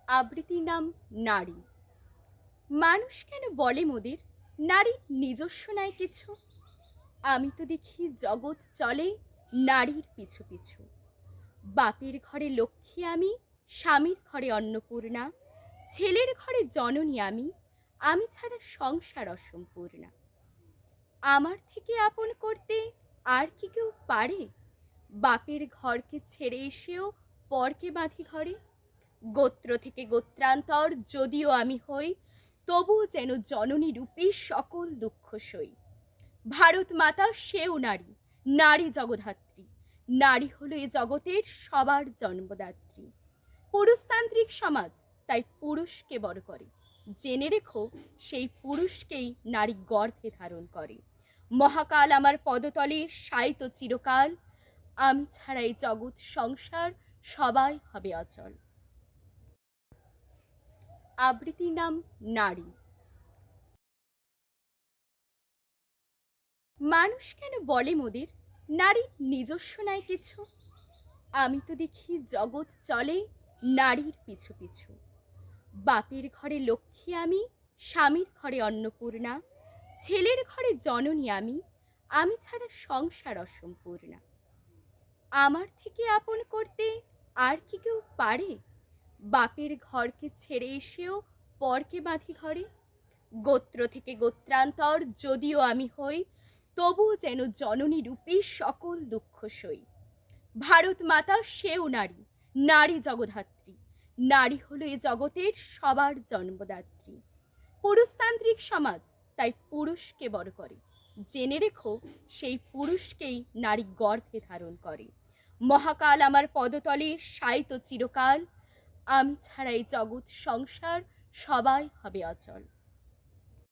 আবৃত্তির নাম নারী। মানুষ কেন বলে মোদের নারী নিজস্ব নাই কিছু? আমি তো দেখি জগৎ চলে নারীর পিছু পিছু। বাপের ঘরে লক্ষ্মী আমি, স্বামীর ঘরে অন্নপূর্ণা, ছেলের ঘরে জননী আমি, আমি ছাড়া সংসার অসম্পূর্ণা। আমার থেকে আপন করতে আর কি কেউ পারে? বাপের ঘরকে ছেড়ে এসেও পরকে বাঁধি ঘরে। গোত্র থেকে গোত্রান্তর যদিও আমি হই, তবু যেন জননী রূপে সকল দুঃখ সই। ভারত মাতা সেও নারী, নারী জগধাত্রী। নারী হলো এ জগতের সবার জন্মদাত্রী। পুরুষতান্ত্রিক সমাজ তাই পুরুষকে বড় করে। জেনে রেখো সেই পুরুষকেই নারী গর্ভে ধারণ করে। মহাকাল আমার পদতলে শায়িত চিরকাল, আমি ছাড়া এই জগৎ সংসার সবাই হবে অচল। আবৃত্তির নাম নারী। মানুষ কেন বলে মোদের নারী নিজস্ব নাই কিছু? আমি তো দেখি জগৎ চলে নারীর পিছু পিছু। বাপের ঘরে লক্ষ্মী আমি, স্বামীর ঘরে অন্নপূর্ণা, ছেলের ঘরে জননী আমি, আমি ছাড়া সংসার অসম্পূর্ণা। আমার থেকে আপন করতে আর কি কেউ পারে? বাপের ঘরকে ছেড়ে এসেও পরকে বাঁধি ঘরে। গোত্র থেকে গোত্রান্তর যদিও আমি হই, তবু যেন জননী রূপে সকল দুঃখ সই। ভারত মাতা সেও নারী, নারী জগধাত্রী। নারী হলো এ জগতের সবার জন্মদাত্রী। পুরুষতান্ত্রিক সমাজ তাই পুরুষকে বড় করে। জেনে রেখো সেই পুরুষকেই নারী গর্ভে ধারণ করে। মহাকাল আমার পদতলে শায়িত চিরকাল, আমি ছাড়া এই জগৎ সংসার সবাই হবে অচল।